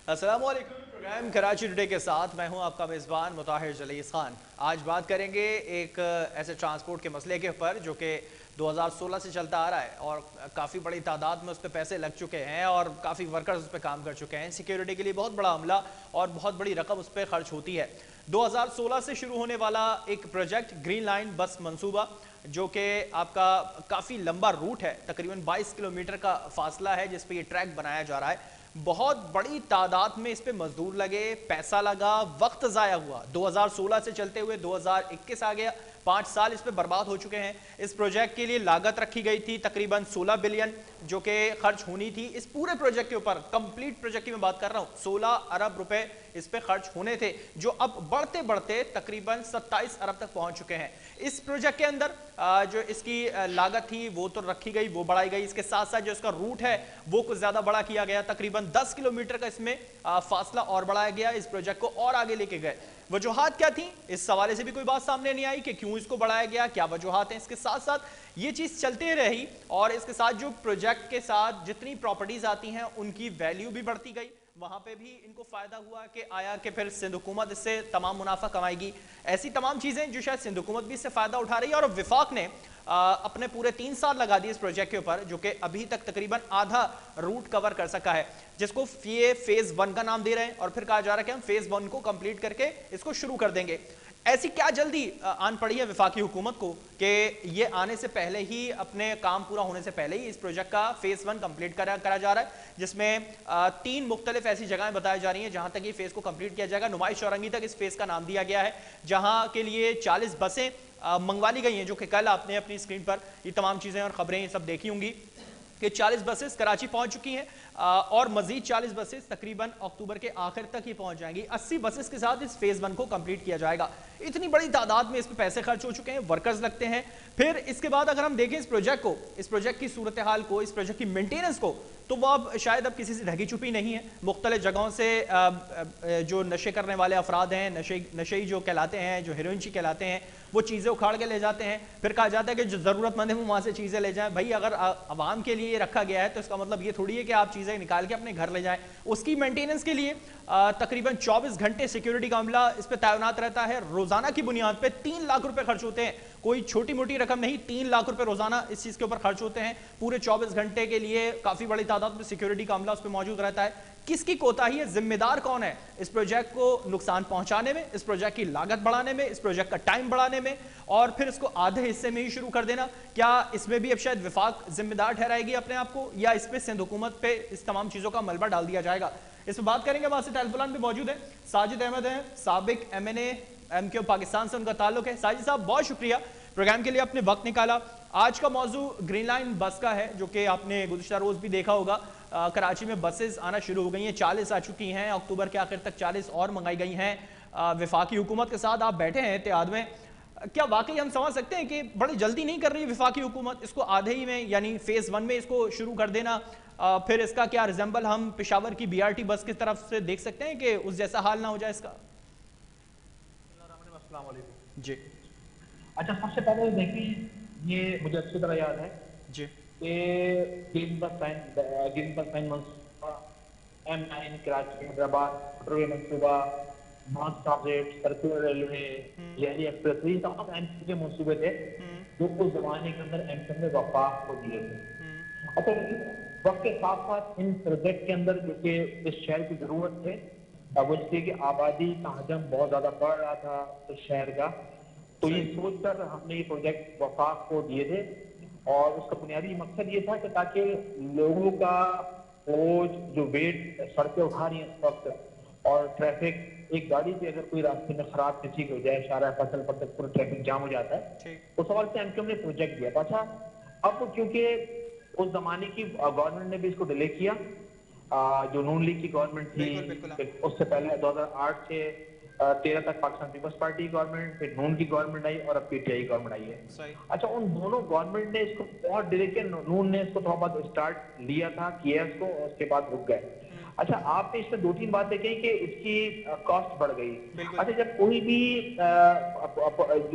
अस्सलामुअलैकुम। Programme Karachi today के साथ मैं हूं आपका मेज़बान मुताहिर जलीस खान। आज बात करेंगे एक ऐसे ट्रांसपोर्ट के मसले के ऊपर जो कि 2016 से चलता आ रहा है और काफ़ी बड़ी तादाद में उस पर पैसे लग चुके हैं और काफ़ी वर्कर्स उस पर काम कर चुके हैं। सिक्योरिटी के लिए बहुत बड़ा अमला और बहुत बड़ी रकम उस पर खर्च होती है। 2016 से शुरू होने वाला एक प्रोजेक्ट ग्रीन लाइन बस मंसूबा, जो कि आपका काफ़ी लंबा रूट है, तकरीबन 22 किलोमीटर का फासला है जिस पे ये ट्रैक बनाया जा रहा है। बहुत बड़ी तादाद में इस पे मजदूर लगे, पैसा लगा, वक्त ज़ाया हुआ। 2016 से चलते हुए 2021 आ गया, 5 साल इस पे बर्बाद हो चुके हैं। इस प्रोजेक्ट के लिए लागत रखी गई थी तकरीबन 16 बिलियन जो कि खर्च होनी थी। इस पूरे प्रोजेक्ट के ऊपर, कंप्लीट प्रोजेक्ट की मैं बात कर रहा हूँ, 16 अरब रुपए इस पे खर्च होने थे, जो अब बढ़ते बढ़ते तकरीबन 27 अरब तक पहुंच चुके हैं। इस प्रोजेक्ट के अंदर जो इसकी लागत थी वो तो रखी गई, वो बढ़ाई गई। इसके साथ साथ जो इसका रूट है वो कुछ ज्यादा बड़ा किया गया, तकरीबन 10 किलोमीटर का इसमें फासला और बढ़ाया गया। इस प्रोजेक्ट को और आगे लेके गए। वजूहात क्या थी, इस हवाले से भी कोई बात सामने नहीं आई कि क्यों इसको बढ़ाया गया, क्या वजूहात हैं। इसके साथ साथ ये चीज चलते रही और इसके साथ जो प्रोजेक्ट के साथ जितनी प्रॉपर्टीज आती हैं उनकी वैल्यू भी बढ़ती गई। वहां पे भी इनको फायदा हुआ कि आया कि फिर सिंध हुकूमत इससे तमाम मुनाफा कमाएगी। ऐसी तमाम चीजें जो शायद सिंध हुकूमत भी इससे फायदा उठा रही है। और विफाक ने अपने पूरे 3 साल लगा दिए इस प्रोजेक्ट के ऊपर, जो कि अभी तक तकरीबन आधा रूट कवर कर सका है, जिसको ये फेज 1 का नाम दे रहे हैं। और फिर कहा जा रहा है कि हम फेज 1 को कंप्लीट करके इसको शुरू कर देंगे। ऐसी क्या जल्दी आन पड़ी है विफाकी हुकूमत को कि ये आने से पहले ही, अपने काम पूरा होने से पहले ही इस प्रोजेक्ट का फेज 1 कंप्लीट करा जा रहा है, जिसमें 3 मुख्तलिफ ऐसी जगहें बताई जा रही हैं जहां तक ये फेज को कंप्लीट किया जाएगा। नुमाइश चौरंगी तक इस फेज का नाम दिया गया है, जहां के लिए 40 बसें मंगवा ली गई हैं, जो कि कल आपने अपनी स्क्रीन पर ये तमाम चीजें और खबरें सब देखी होंगी कि 40 बसेस कराची पहुंच चुकी हैं और मजीद 40 बसेस तकरीबन अक्टूबर के आखिर तक ही पहुंच जाएंगी। 80 बसेस के साथ इस फेज 1 को कंप्लीट किया जाएगा। इतनी बड़ी तादाद में इस पे पैसे खर्च हो चुके हैं, वर्कर्स लगते हैं। फिर इसके बाद अगर हम देखें इस प्रोजेक्ट को, इस प्रोजेक्ट की सूरत हाल को, इस प्रोजेक्ट की मेंटेनेंस को, तो वो अब शायद अब किसी से ढकी छुपी नहीं है। मुख्तलिफ जगहों से जो नशे करने वाले अफराद हैं, नशेई जो कहलाते हैं, जो हेरोइनची कहलाते हैं, वो चीज़ें उखाड़ के ले जाते हैं। फिर कहा जाता है कि जो ज़रूरतमंद है वो वहाँ से चीज़ें ले जाएं। भाई अगर आवाम के लिए रखा गया है तो इसका मतलब ये थोड़ी है कि आप चीज़ें निकाल के अपने घर ले जाएं। उसकी मेंटेनेंस के लिए तकरीबन 24 घंटे सिक्योरिटी का अमला इस पर तैनात रहता है। रोजाना की बुनियाद पे 3 लाख रुपए खर्च होते हैं। कोई छोटी मोटी रकम नहीं, 3 लाख रुपए रोजाना इस चीज के ऊपर खर्च होते हैं। पूरे 24 घंटे के लिए काफी बड़ी तादाद में सिक्योरिटी का अमला उस पर मौजूद रहता है। किसकी कोताही है, जिम्मेदार कौन है इस प्रोजेक्ट को नुकसान पहुंचाने में, इस प्रोजेक्ट की लागत बढ़ाने में, इस प्रोजेक्ट का टाइम बढ़ाने में और फिर इसको आधे हिस्से में ही शुरू कर देना? क्या इसमें भी अब शायद विफाक जिम्मेदार ठहराएगी अपने आप को, या इस पे सिंध हुकूमत पे इस तमाम चीजों का मलबा डाल दिया जाएगा? इस पर बात करेंगे। हमारे टेलीफोन पे मौजूद है साजिद अहमद हैं, साबिक MNA MQ पाकिस्तान से उनका ताल्लुक है। साजिद साहब बहुत शुक्रिया प्रोग्राम के लिए आपने वक्त निकाला। आज का मौजू ग्रीन लाइन बस का है, जो कि आपने गुज़िश्ता रोज भी देखा होगा। कराची में बसेस आना शुरू हो गई हैं, 40 आ चुकी हैं, अक्टूबर के आखिर तक 40 और मंगाई गई हैं। विफाकी हुकूमत के साथ आप बैठे हैं इत्तेहाद में, क्या वाकई हम समझ सकते हैं कि बड़ी जल्दी नहीं कर रही है विफाकी हुकूमत, इसको आधे ही में यानी फेज 1 में इसको शुरू कर देना? फिर इसका क्या रिजेंबल हम पेशावर की BRT बस की तरफ से देख सकते हैं कि उस जैसा हाल ना हो जाए इसका? जी अच्छा, सबसे पहले देखिए, ये मुझे अच्छी तरह याद है जी कि ग्रीन बस लाइन मंसूबा, M9 कराची हैदराबाद मोटरवे मंसूबा, नॉर्थ ट्रांजिट, सर्कुलर रेलवे, लहरी एक्सप्रेस, ये तमाम MQ के मंसूबे थे जो उस जमाने के अंदर MQ ने वफाक को दिए थे। अच्छा, वक्त के साथ साथ इन प्रोजेक्ट के अंदर जो कि इस शहर की जरूरत थे, वो इसलिए कि आबादी का हजम बहुत ज्यादा बढ़ रहा था इस शहर का, तो ये सोचकर हमने ये प्रोजेक्ट वफाक को दिए थे। और उसका बुनियादी मकसद ये था कि ताकि लोगों का बोझ जो वेट सड़कें उठा रही हैं इस वक्त, और ट्रैफिक, एक गाड़ी भी अगर कोई रास्ते में खराब किसी हो जाए, शारा फसल पर तक पूरा ट्रैफिक जाम हो जाता है, उस सवाल से MQ ने प्रोजेक्ट दिया था। अच्छा, अब क्योंकि उस जमाने की गवर्नमेंट ने भी इसको डिले किया, जो नून लीग की गवर्नमेंट थी, उससे पहले 2008 से 13 तक पाकिस्तान पीपल्स पार्टी की गवर्नमेंट, फिर नून की गवर्नमेंट आई और अब पीटीआई गवर्नमेंट आई है। सही। अच्छा, उन दोनों गवर्नमेंट ने इसको बहुत डिले किया, नून ने इसको थोड़ा बहुत स्टार्ट लिया था, किया इसको, उसके बाद रुक गए। अच्छा, आपने इसमें 2-3 बातें कही कि इसकी कॉस्ट बढ़ गई। बिल्कुल। अच्छा, जब कोई भी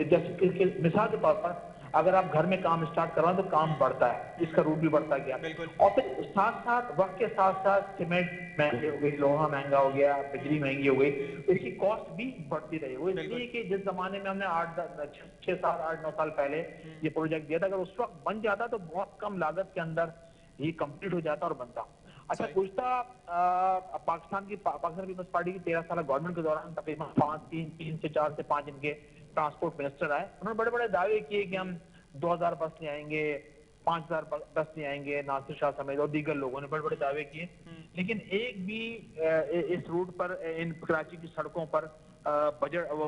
जैसे मिसाल के तौर पर अगर आप घर में काम स्टार्ट करवाएं तो काम बढ़ता है, इसका रूट भी बढ़ता गया। बिल्कुल। और फिर साथ साथ वक्त के साथ साथ सीमेंट महंगे हो गई, लोहा महंगा हो गया, बिजली महंगी हो गई, तो इसकी कॉस्ट भी बढ़ती रही। वो इसलिए कि जिस जमाने में हमने 6 साल 8-9 साल पहले ये प्रोजेक्ट दिया था, अगर उस वक्त बन जाता तो बहुत कम लागत के अंदर ये कंप्लीट हो जाता और बनता। अच्छा, गुज़श्ता पाकिस्तान पीपल्स पार्टी की 13 साल गवर्नमेंट के दौरान तकरीबन 3 से 4 से 5 इनके ट्रांसपोर्ट मिनिस्टर आए। उन्होंने बड़े बड़े दावे किए कि हम 2000 बस ले आएंगे, 5000 बस ले आएंगे, नासिर शाह समेत और दीगर लोगों ने बड़े बड़े दावे किए, लेकिन एक भी इस रूट पर, इन कराची की सड़कों पर बजट वो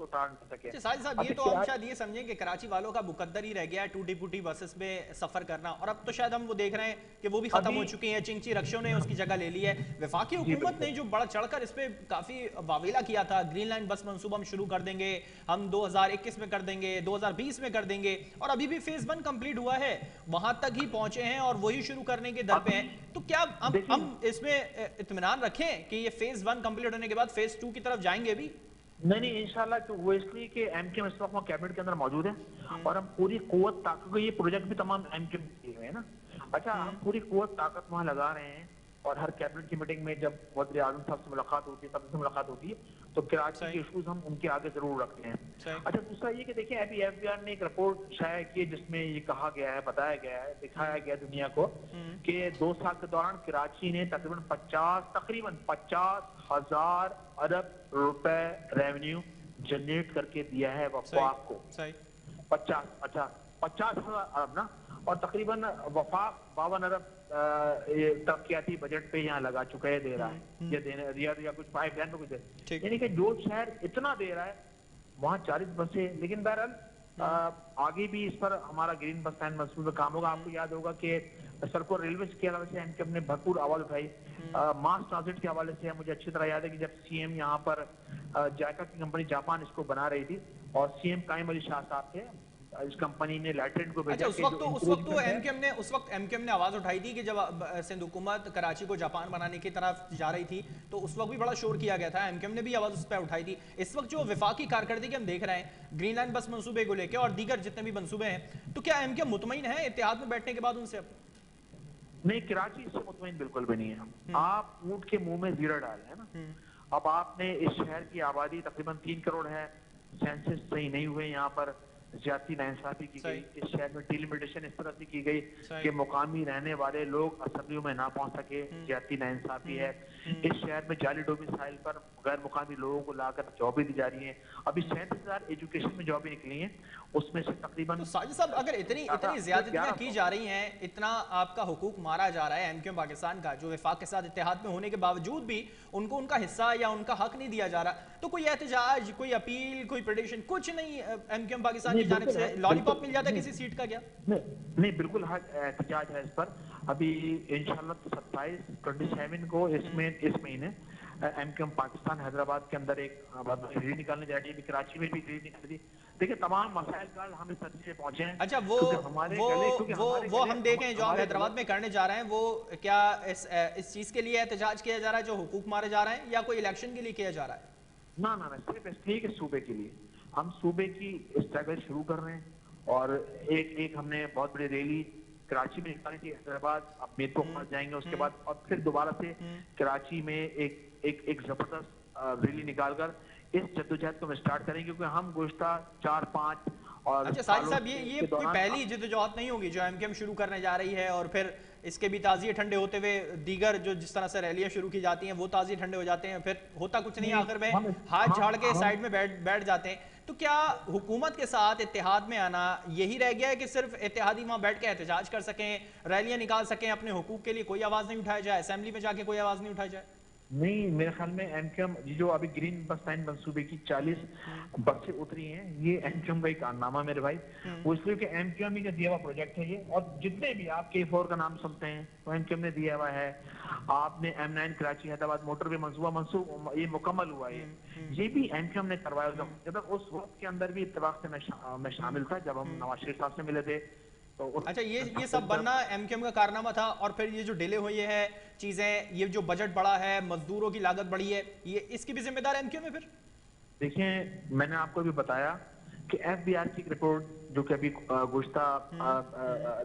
उतार नहीं सके। साहिल साहब, ये तो हम शायद ये समझें कि कराची वालों का मुकद्दर ही रह गया है टूटी फूटी बसेस में सफर करना, और अब तो शायद हम वो देख रहे हैं कि वो भी खत्म हो चुकी हैं, चिंची रक्षों ने उसकी जगह ले ली है। वफाकी हुकूमत ने जो बढ़ चढ़कर इस पे काफी वावेला किया था, ग्रीन लाइन बस मंसूबा हम शुरू कर देंगे, हम 2021 में कर देंगे, 2020 में कर देंगे, और अभी भी फेज 1 कंप्लीट हुआ है, वहां तक ही पहुंचे हैं और वही शुरू करने के दर पे हैं। तो क्या हम इसमें इत्मीनान रखें कि ये फेज 1 कंप्लीट होने के बाद फेज 2 की तरफ जाएंगे भी? नहीं, इंशाल्लाह। तो वो इसलिए कि एमकेएम इस वक्त कैबिनेट के अंदर मौजूद है और हम पूरी कुव्वत ताकत को, ये प्रोजेक्ट भी तमाम एमकेएम किए हुए हैं ना। अच्छा, हम पूरी कुव्वत ताकत वहाँ लगा रहे हैं, और हर कैबिनेट की मीटिंग में जब वज़ीर आज़म साहब से मुलाकात होती है, सबसे मुलाकात होती है, तो कराची के इशूज हम उनके आगे जरूर रखते हैं। अच्छा, दूसरा ये कि देखिए, अभी एफबीआर ने एक रिपोर्ट शाया की है जिसमें ये कहा गया है, बताया गया है, दिखाया गया दुनिया को कि 2 साल के दौरान कराची ने तकरीबन 50,000 अरब रुपए रेवेन्यू जनरेट करके दिया है वफाक को। 50,000 अरब ना, और तकरीबन वफाक 52 अरब तरक्याती बजट पे यहाँ लगा चुका है, दे रहा है, ये देने या कुछ पाइपलाइन में कुछ दे, यानी कि जो शहर इतना दे रहा है वहाँ 40 बसें। लेकिन बहरहाल आगे भी इस पर हमारा ग्रीन बस लाइन मंसूबे काम होगा। आपको याद होगा कि सड़कों रेलवे के हवाले से एमकेएम ने भरपूर आवाज उठाई। मास ट्रांजिट के हवाले से मुझे अच्छी तरह याद है कि जब सीएम यहाँ पर जायका की कंपनी जापान इसको बना रही थी और सीएम कायम अली शाह साहब थे, इस कंपनी ने लैटरेट को भेजा। अच्छा, उस वक्त तो एमकेएम ने आवाज उठाई थी कि जब सिंध हुकूमत कराची को जापान बनाने की तरफ जा रही थी तो उस वक्त भी बड़ा शोर किया गया था, एमकेएम ने भी आवाज उस पर उठाई थी। इस वक्त जो वफाकी कारकर्दगी हम देख रहे हैं ग्रीन लाइन बस मंसूबे को लेकर और दीगर जितने भी मंसूबे हैं, तो क्या एमकेएम मुतमईन है इत्तेहाद में बैठने के बाद उनसे? नहीं, कराची इससे मुतमईन बिल्कुल भी नहीं है। आप ऊंट के मुंह में जीरा डाल है ना। अब आपने इस शहर की आबादी तकरीबन 3 करोड़ है, सेंसस सही नहीं हुए, यहाँ पर ज्यादा नाइंसाफी की गई, इस शहर में डिलिमिटेशन इस तरह से की गई कि मुकामी रहने वाले लोग असेंबलियों में ना पहुंच सके, ज्यादा नाइंसाफी है। इस शहर में जाली डोमिसाइल पर गैर मुकामी लोगों को लाकर जॉबें दी जा रही हैं। अभी 37,000 एजुकेशन में जॉबें निकली हैं, उसमें से तकरीबन। तो साजिद साहब, अगर इतनी ज्यादतियां की जा रही हैं, इतना आपका हुकूक मारा जा रहा है एमकेएम पाकिस्तान का, जो वफाक के साथ इत्तेहाद में होने के बावजूद भी उनको उनका हिस्सा या उनका हक नहीं दिया जा रहा, तो कोई एहतजाज, कोई अपील, कोई पिटीशन कुछ नहीं एमकेएम पाकिस्तान की जानिब से? लॉलीपॉप मिल जाता है किसी सीट का क्या? नहीं, बिल्कुल एहतजाज है इस पर। अभी इंशाल्लाह 27 को इस महीने एमकेएम पाकिस्तान हैदराबाद के अंदर एक रैली निकालने जा रही है, कराची में भी रैली निकल रही। देखिए, तमाम मसाइल का हम इस नतीजे पे पहुंचे हैं। अच्छा, वो हम देखें जो आप हैदराबाद में करने जा रहे हैं, वो क्या इस चीज के लिए एहतजाज किया जा रहा है जो हुकूक मारे जा रहे हैं, या कोई इलेक्शन के लिए किया जा रहा है? ना, सिर्फ इसलिए कि सूबे के लिए हम सूबे की स्ट्रगल शुरू कर रहे हैं, और एक हमने बहुत बड़ी रैली कराची में निकाली थी, हैदराबाद, अब मीरपुर पहुंच जाएंगे उसके बाद, और फिर दोबारा से कराची में एक जबरदस्त रैली निकालकर इस जद्दोजहद को हम स्टार्ट करेंगे, क्योंकि हम गुज़श्ता 4-5 और। अच्छा साजिद साहब, ये कोई पहली जद्दोजहद नहीं होगी जो एमकेएम शुरू करने जा रही है, और फिर इसके भी ताज़िए ठंडे होते हुए दीगर जो जिस तरह से रैलियां शुरू की जाती हैं वो ताज़िए ठंडे हो जाते हैं, फिर होता कुछ नहीं, आखिर में हाथ झाड़ के साइड में बैठ जाते हैं। तो क्या हुकूमत के साथ इत्तेहाद में आना यही रह गया है कि सिर्फ इत्तेहादी वहां बैठ के एहतजाज कर सकें, रैलियां निकाल सकें, अपने हुकूक के लिए कोई आवाज नहीं उठाया जाए, असेंबली में जाके कोई आवाज नहीं उठाई जाए? नहीं, मेरे ख्याल में एमक्यूएम जो अभी ग्रीन बस लाइन मंसूबे की 40 बसें उतरी हैं, ये एमक्यूएम का ही कारनामा मेरे भाई। वो इसलिए कि एमक्यूएम ही का दिया हुआ प्रोजेक्ट है ये, और जितने भी आप K4 का नाम सुनते हैं तो एमक्यूएम ने दिया हुआ है। आपने M9 कराची हैदराबाद मोटरवे मंसूबा ये मुकम्मल हुआ है, ये भी एमक्यूएम ने करवाया। जब उस वक्त के अंदर भी इत्तेफाक से मैं शामिल था जब हम नवाज शरीफ साहब से मिले थे। तो अच्छा, ये सब बनना एमक्यूएम का कारनामा था, और फिर ये जो डिले हुई है चीजें, ये जो बजट बढ़ा है, मजदूरों की लागत बढ़ी है, ये इसकी भी जिम्मेदार एमक्यूएम है फिर? देखिए, मैंने आपको भी बताया कि एफबीआर की रिपोर्ट जो कि अभी गुज़श्ता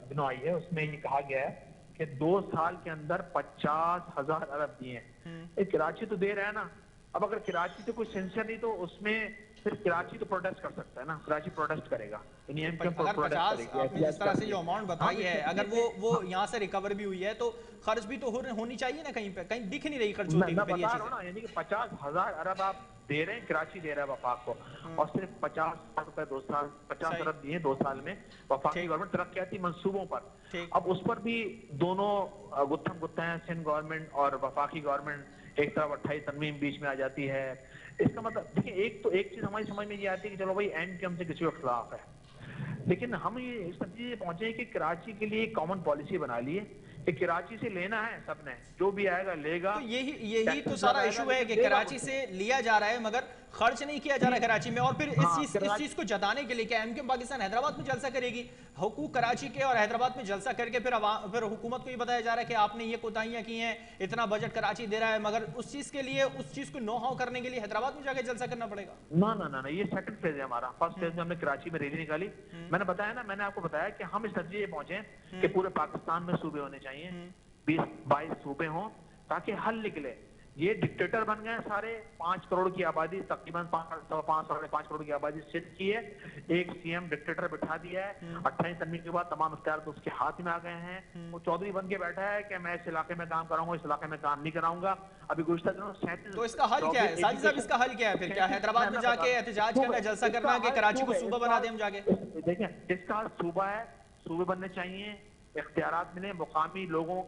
दिनों आई है, उसमें ये कहा गया है कि 2 साल के अंदर 50,000 अरब दिए हैं। कराची तो दे रहा है ना, अब अगर कराची तो कोई सेंसर नहीं तो उसमें फिर कराची तो प्रोटेस्ट कर सकता है ना, कराची प्रोटेस्ट करेगा। अगर 50 आपने जिस तरह से जो अमाउंट बताई है, अगर वो यहाँ से रिकवर भी हुई है तो खर्च भी तो होनी चाहिए ना, कहीं पे कहीं दिख नहीं रही खर्च होती हुई। यानी कि 50,000 अरब आप दे रहे हैं, कराची दे रहा है वफाक को, और सिर्फ 50 रुपए 2 साल 50 अरब दिए 2 साल में वफाक की गवर्नमेंट तरक्याती मंसूबों पर। अब उस पर भी दोनों गुत्थम गुत्ता है, सिंध गवर्नमेंट और वफाकी गवर्नमेंट। एक तरफ 28 तनवीम बीच में आ जाती है। इसका मतलब देखिए, एक चीज हमारी समझ में ये आती है कि चलो भाई एमक्यूएम से किसी के खिलाफ है, लेकिन हम ये इस नतीजे पहुंचे कि कराची के लिए कॉमन पॉलिसी बना ली है कि कराची से लेना है सबने, जो भी आएगा लेगा। तो यही तो सारा इशू है कि कराची से लिया जा रहा है मगर खर्च नहीं किया जा रहा है कराची में। और फिर इस चीज को जताने के लिए कि एमक्यूएम पाकिस्तान हैदराबाद में जलसा करेगी, हुकूक कराची के और हैदराबाद में जलसा करके फिर हुकूमत को ये बताया जा रहा है कि आपने ये कोताहियां की हैं, इतना बजट कराची दे रहा है, मगर उस चीज के लिए, उस चीज को नो हाउ करने के लिए हैदराबाद में जाकर जलसा करना पड़ेगा। ना ना ना, ये सेकंड फेज है हमारा। फर्स्ट फेज में हमने कराची में रैली निकाली। मैंने बताया ना, मैंने आपको बताया कि हम इस नतीजे पहुंचे कि पूरे पाकिस्तान में सूबे होने चाहिए, 20-22 सूबे हों ताकि हल निकले। ये डिक्टेटर बन गए सारे, 5 करोड़ की आबादी, तकरीबन 5.5 करोड़ की आबादी सिद्ध की है। एक सीएम डिक्टेटर बिठा दिया है। 28 तनवीर के बाद तमाम इख्तियार तो उसके हाथ में आ गए हैं। वो चौधरी बन के बैठा है कि मैं इस इलाके में काम कराऊंगा, इस इलाके में काम नहीं कराऊंगा। अभी गुज़श्ता दिनों 37। तो इसका हल क्या है साजिद साहब, इसका हल क्या है फिर? क्या हैदराबाद में जाके एहतजाज करना, जलसा करना कि कराची को सूबा बना दें हम जाके? देखिए, इसका सूबा है, सूबे बनने चाहिए, इख्तियारात मिले मुकामी लोगों।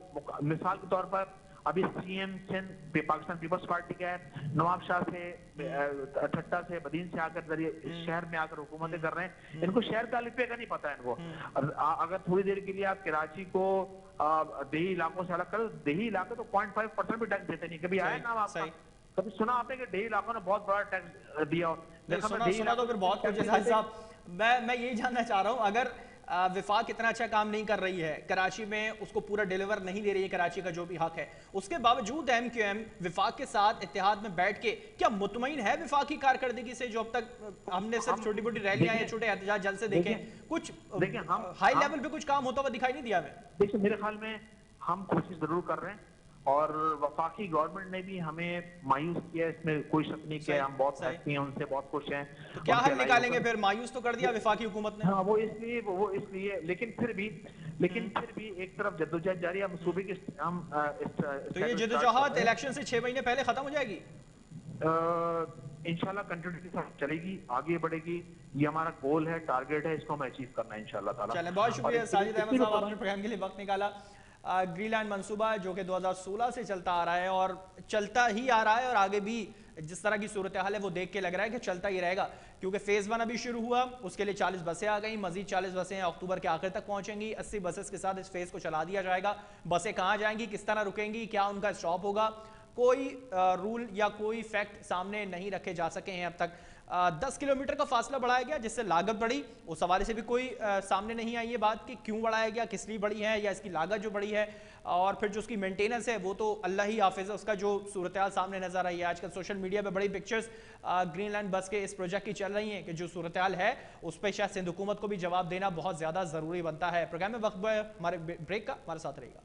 मिसाल के तौर पर अभी सीएम सिंध पाकिस्तान पीपल्स पार्टी का है, नवाब शाह से, ठट्टा से, बदीन से आकर जरिए शहर में आकर हुकूमतें कर रहे हैं। इनको शहर का अलिफबे का नहीं पता है इनको। अगर थोड़ी देर के लिए आप कराची को देही इलाकों से अलग करो, देही इलाके तो 0.5% भी टैक्स देते नहीं। कभी आया नाम आपका? कभी सुना आपने कि देही इलाकों ने बहुत बड़ा टैक्स दिया? सुना तो फिर बहुत कुछ है साहब। मैं यही जानना चाह रहा हूँ, अगर विफाक इतना अच्छा काम नहीं कर रही है कराची में, उसको पूरा डिलीवर नहीं दे रही है कराची का जो भी हक है, उसके बावजूद एमक्यूएम विफाक के साथ इत्तेहाद में बैठ के क्या मुतमईन है विफाक की कारकर्दगी से? जो अब तक हमने सिर्फ छोटी मोटी रैलियां या छोटे एहतजाज जलसे देखे, कुछ हाई लेवल पे कुछ काम होता हुआ दिखाई नहीं दिया हमें। देखिए, मेरे ख्याल में हम कोशिश जरूर कर रहे हैं, और वफाकी गवर्नमेंट ने भी हमें मायूस किया, इसमें कोई शक नहीं किया। हम बहुत हैप्पी हैं उनसे, बहुत खुश हैं। तो क्या हल निकालेंगे फिर? मायूस तो कर दिया विफाकी हुकूमत ने। हाँ, वो इसलिए लेकिन फिर भी एक तरफ जद्दोजहद जारी है। हम सूबे की तो ये जद्दोजहद इलेक्शन से 6 महीने पहले खत्म हो जाएगी इंशाल्लाह, कंटिन्यूटी चलेगी, आगे बढ़ेगी। ये हमारा गोल है, टारगेट है, इसको हम अचीव करना है इंशाल्लाह ताला। चलें, बहुत शुक्रिया साजिद अहमद साहब, आपने प्रोग्राम के लिए वक्त निकाला। ग्रीनलैंड मंसूबा जो कि 2016 से चलता आ रहा है और चलता ही आ रहा है, और आगे भी जिस तरह की सूरत हाल है वो देख के लग रहा है कि चलता ही रहेगा, क्योंकि फेज़ 1 अभी शुरू हुआ, उसके लिए 40 बसें आ गई, मजीद 40 बसें अक्टूबर के आखिर तक पहुंचेंगी। 80 बसेस के साथ इस फेज़ को चला दिया जाएगा। बसें कहाँ जाएंगी, किस तरह रुकेंगी, क्या उनका स्टॉप होगा, कोई रूल या कोई फैक्ट सामने नहीं रखे जा सके हैं अब तक। 10 किलोमीटर का फासला बढ़ाया गया जिससे लागत बढ़ी, उस हवाले से भी कोई सामने नहीं आई ये बात कि क्यों बढ़ाया गया, किस लिए बढ़ी है, या इसकी लागत जो बढ़ी है। और फिर जो उसकी मेंटेनेंस है वो तो अल्लाह ही हाफिज़ है, उसका जो सूरत हाल सामने नजर आई है। आजकल सोशल मीडिया पे बड़ी पिक्चर्स ग्रीनलैंड बस के इस प्रोजेक्ट की चल रही हैं कि जो सूरत हाल है उस पर शायद सिंध हुकूमत को भी जवाब देना बहुत ज़्यादा ज़रूरी बनता है। प्रोग्राम में वक्त हमारे ब्रेक का, हमारे साथ रहेगा।